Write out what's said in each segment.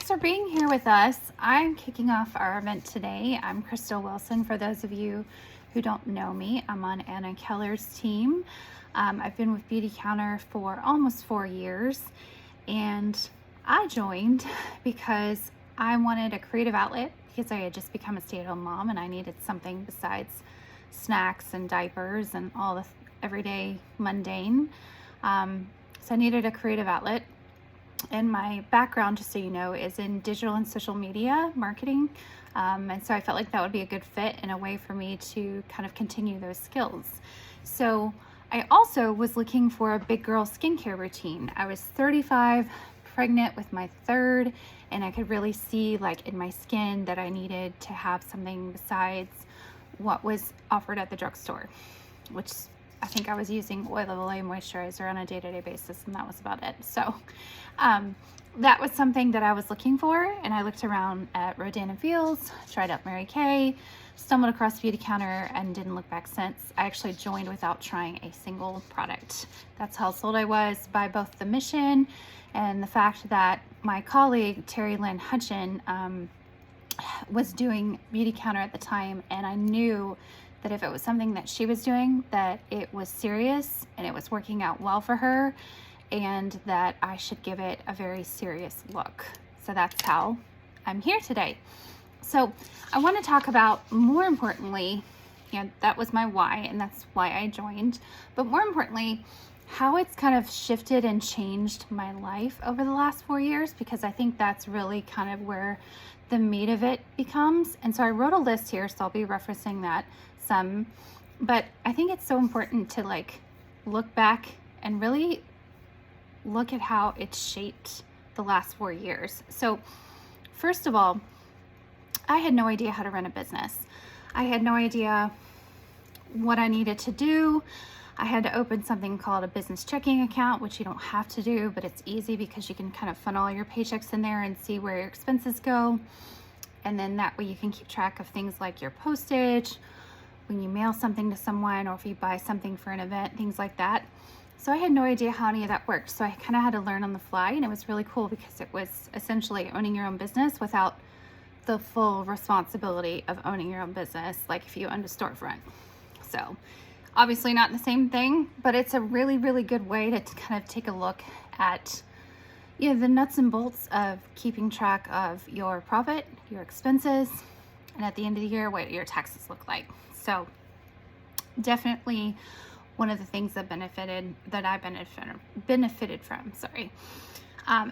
thanks for being here with us. I'm kicking off our event today. I'm Crystal Wilson. For those of you who don't know me, I'm on Anna Keller's team. I've been with Beautycounter for almost 4 years, and I joined because I wanted a creative outlet because I had just become a stay-at-home mom and I needed something besides snacks and diapers and all the everyday mundane. So I needed a creative outlet. And my background, just so you know, is in digital and social media marketing. And so I felt like that would be a good fit and a way for me to kind of continue those skills. So I also was looking for a big girl skincare routine. I was 35, pregnant with my third, and I could really see like in my skin that I needed to have something besides what was offered at the drugstore, which I think I was using Oil of Olay moisturizer on a day-to-day basis, and that was about it. So that was something that I was looking for, and I looked around at Rodan & Fields, tried out Mary Kay, stumbled across Beautycounter, and didn't look back since. I actually joined without trying a single product. That's how sold I was by both the mission and the fact that my colleague, Terry Lynn Hutchin, was doing Beautycounter at the time, and I knew that if it was something that she was doing, that it was serious and it was working out well for her, and that I should give it a very serious look. So that's how I'm here today. So I want to talk about, more importantly, that was my why, and that's why I joined, but more importantly, how it's kind of shifted and changed my life over the last 4 years, because I think that's really kind of where the meat of it becomes. And so I wrote a list here, so I'll be referencing that some, but I think it's so important to like look back and really look at how it's shaped the last 4 years. So first of all, I had no idea how to run a business. I had no idea what I needed to do. I had to open something called a business checking account, which you don't have to do, but it's easy because you can kind of funnel all your paychecks in there and see where your expenses go. And then that way you can keep track of things like your postage, when you mail something to someone, or if you buy something for an event, things like that. So I had no idea how any of that worked. So I kind of had to learn on the fly, and it was really cool because it was essentially owning your own business without the full responsibility of owning your own business, like if you owned a storefront. So obviously not the same thing, but it's a really, really good way to kind of take a look at the nuts and bolts of keeping track of your profit, your expenses, and at the end of the year, what your taxes look like. So definitely one of the things that I benefited from, sorry.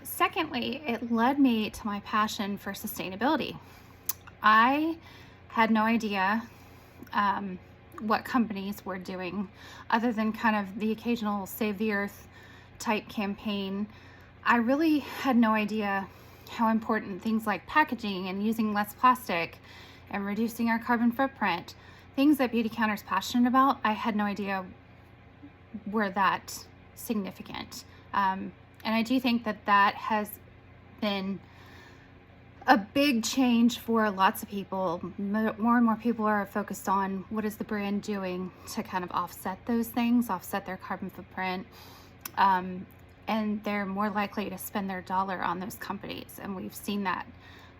Secondly, it led me to my passion for sustainability. I had no idea what companies were doing other than kind of the occasional Save the Earth type campaign. I really had no idea how important things like packaging and using less plastic and reducing our carbon footprint, things that Beautycounter is passionate about, I had no idea were that significant. And I do think that that has been a big change for lots of people. More and more people are focused on what is the brand doing to kind of offset those things, offset their carbon footprint. And they're more likely to spend their dollar on those companies. And we've seen that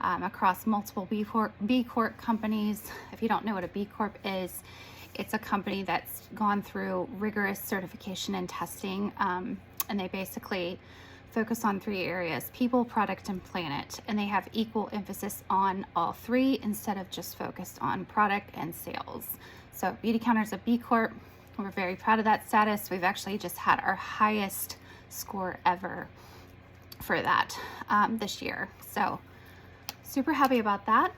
across multiple B Corp companies. If you don't know what a B Corp is, it's a company that's gone through rigorous certification and testing. And they basically focus on 3 areas: people, product, and planet. And they have equal emphasis on all 3 instead of just focused on product and sales. So Beautycounter is a B Corp. We're very proud of that status. We've actually just had our highest score ever for that this year. So super happy about that.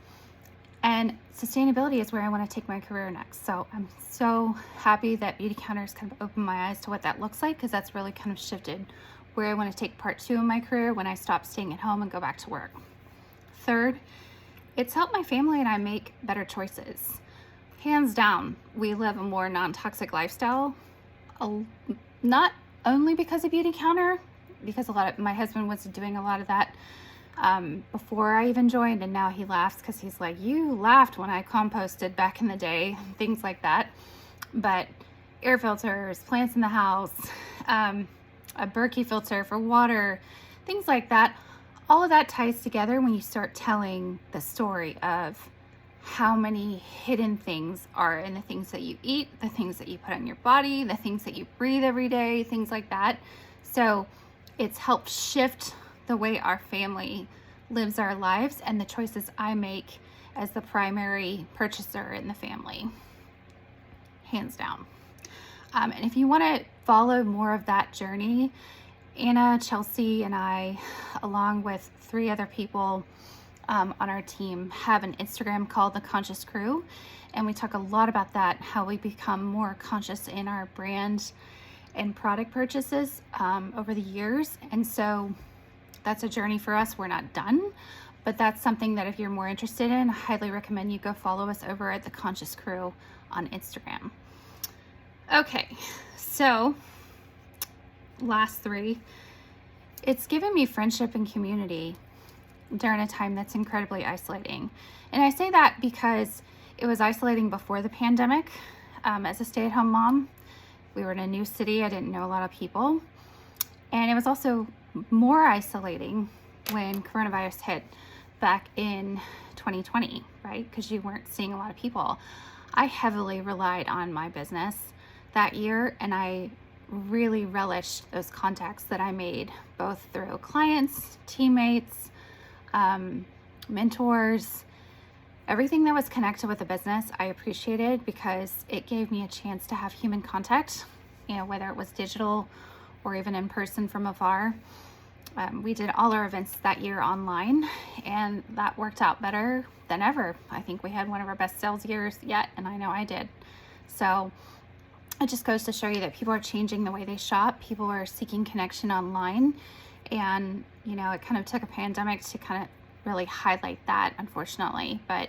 And sustainability is where I want to take my career next. So I'm so happy that Beautycounter has kind of opened my eyes to what that looks like, because that's really kind of shifted where I want to take part 2 of my career when I stop staying at home and go back to work. Third, it's helped my family and I make better choices. Hands down, we live a more non-toxic lifestyle, not only because of Beautycounter, because my husband was doing a lot of that before I even joined, and now he laughs because he's like, you laughed when I composted back in the day, things like that. But air filters, plants in the house, a Berkey filter for water, things like that, all of that ties together when you start telling the story of how many hidden things are in the things that you eat, the things that you put on your body, the things that you breathe every day, things like that. So it's helped shift the way our family lives our lives and the choices I make as the primary purchaser in the family, hands down. And if you want to follow more of that journey, Anna, Chelsea, and I, along with 3 other people on our team, have an Instagram called The Conscious Crew. And we talk a lot about that, how we become more conscious in our brand and product purchases over the years. And so that's a journey for us. We're not done, but that's something that if you're more interested in, I highly recommend you go follow us over at The Conscious Crew on Instagram. Okay, so last 3, it's given me friendship and community during a time that's incredibly isolating. And I say that because it was isolating before the pandemic. As a stay-at-home mom, we were in a new city. I didn't know a lot of people. And it was also more isolating when coronavirus hit back in 2020, right? Because you weren't seeing a lot of people. I heavily relied on my business that year, and I really relished those contacts that I made, both through clients, teammates, mentors, everything that was connected with the business. I appreciated because it gave me a chance to have human contact, whether it was digital or even in person from afar. We did all our events that year online, and that worked out better than ever. I think we had one of our best sales years yet, and I know I did. So it just goes to show you that people are changing the way they shop. People are seeking connection online. And, it kind of took a pandemic to kind of really highlight that, unfortunately. But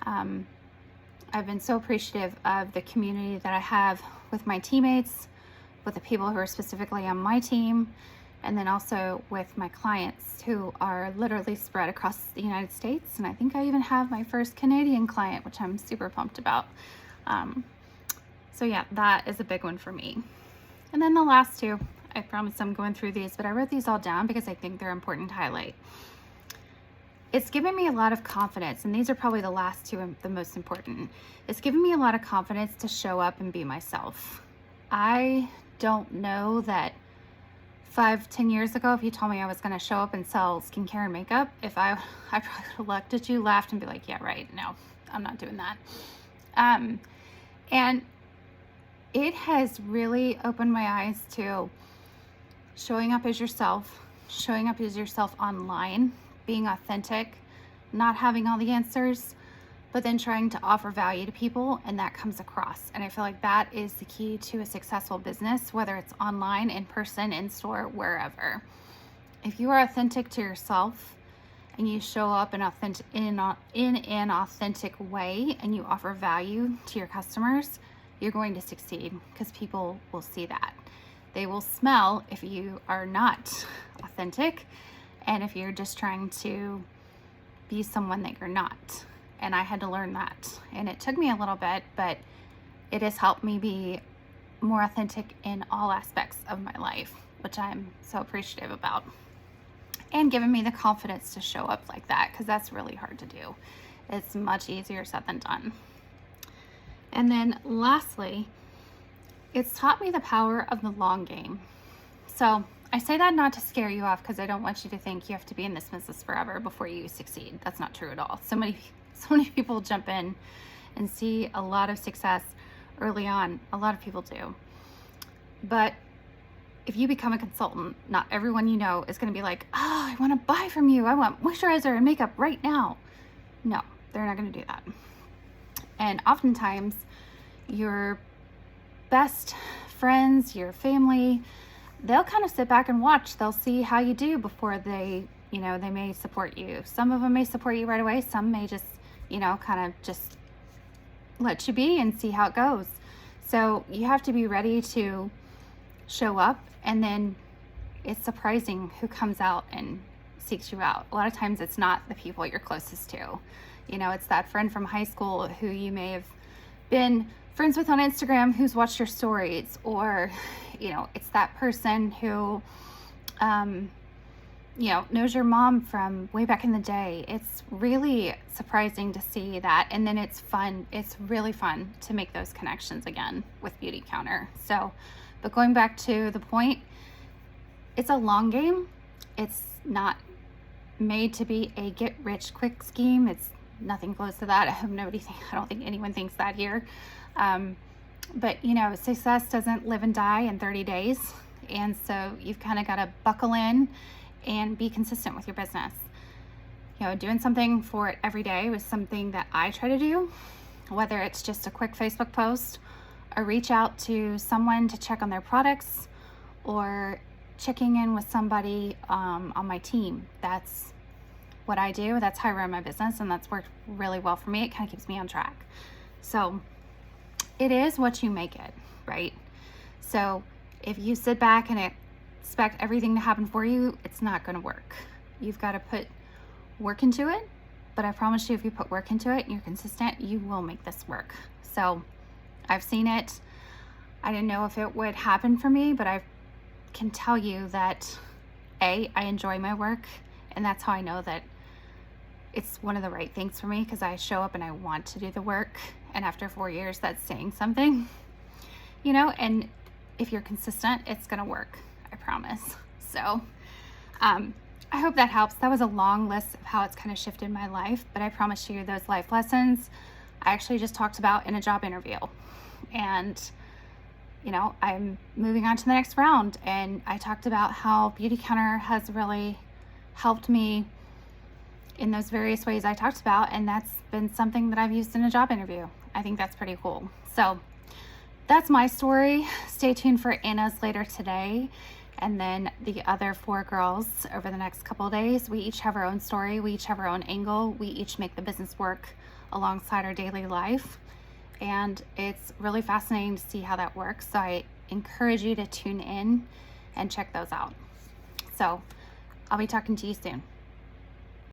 I've been so appreciative of the community that I have with my teammates, with the people who are specifically on my team, and then also with my clients who are literally spread across the United States. And I think I even have my first Canadian client, which I'm super pumped about. So yeah, that is a big one for me. And then the last 2, I promise I'm going through these, but I wrote these all down because I think they're important to highlight. It's given me a lot of confidence, and these are probably the last 2 the most important. It's given me a lot of confidence to show up and be myself. I don't know that 5-10 years ago, if you told me I was going to show up and sell skincare and makeup, I probably would have looked at you, laughed, and be like, yeah, right, no, I'm not doing that. And it has really opened my eyes to showing up as yourself online, being authentic, not having all the answers, but then trying to offer value to people, and that comes across. And I feel like that is the key to a successful business, whether it's online, in person, in store, wherever. If you are authentic to yourself and you show up in an authentic way and you offer value to your customers, you're going to succeed because people will see that. They will smell if you are not authentic and if you're just trying to be someone that you're not. And I had to learn that. And it took me a little bit, but it has helped me be more authentic in all aspects of my life, which I'm so appreciative about. And given me the confidence to show up like that, because that's really hard to do. It's much easier said than done. And then lastly, it's taught me the power of the long game. So I say that not to scare you off, because I don't want you to think you have to be in this business forever before you succeed. That's not true at all. So many people jump in and see a lot of success early on. A lot of people do. But if you become a consultant, not everyone you know is going to be like, oh, I want to buy from you. I want moisturizer and makeup right now. No, they're not going to do that. And oftentimes your best friends, your family, they'll kind of sit back and watch. They'll see how you do before they may support you. Some of them may support you right away. Some may just, kind of just let you be and see how it goes. So you have to be ready to show up, and then it's surprising who comes out and seeks you out. A lot of times it's not the people you're closest to. It's that friend from high school who you may have been friends with on Instagram who's watched your stories, or it's that person who knows your mom from way back in the day. It's really surprising to see that. And then it's fun. It's really fun to make those connections again with Beautycounter. So, but going back to the point, it's a long game. It's not made to be a get rich quick scheme. It's nothing close to that. I don't think anyone thinks that here. But success doesn't live and die in 30 days. And so you've kind of got to buckle in and be consistent with your business. Doing something for it every day was something that I try to do, whether it's just a quick Facebook post or reach out to someone to check on their products or checking in with somebody on my team. That's what I do. That's how I run my business, and that's worked really well for me. It kind of keeps me on track. So it is what you make it, right? So if you sit back and expect everything to happen for you, it's not going to work. You've got to put work into it, but I promise you, if you put work into it and you're consistent, you will make this work. So I've seen it. I didn't know if it would happen for me, but I can tell you that I enjoy my work, and that's how I know that it's one of the right things for me, because I show up and I want to do the work. And after 4 years, that's saying something, and if you're consistent, it's going to work. I promise. So, I hope that helps. That was a long list of how it's kind of shifted my life, but I promise you those life lessons I actually just talked about in a job interview. And, I'm moving on to the next round, and I talked about how Beautycounter has really helped me in those various ways I talked about, and that's been something that I've used in a job interview. I think that's pretty cool. So that's my story. Stay tuned for Anna's later today, and then the other 4 girls over the next couple of days. We each have our own story. We each have our own angle. We each make the business work alongside our daily life, and it's really fascinating to see how that works. So I encourage you to tune in and check those out. So I'll be talking to you soon.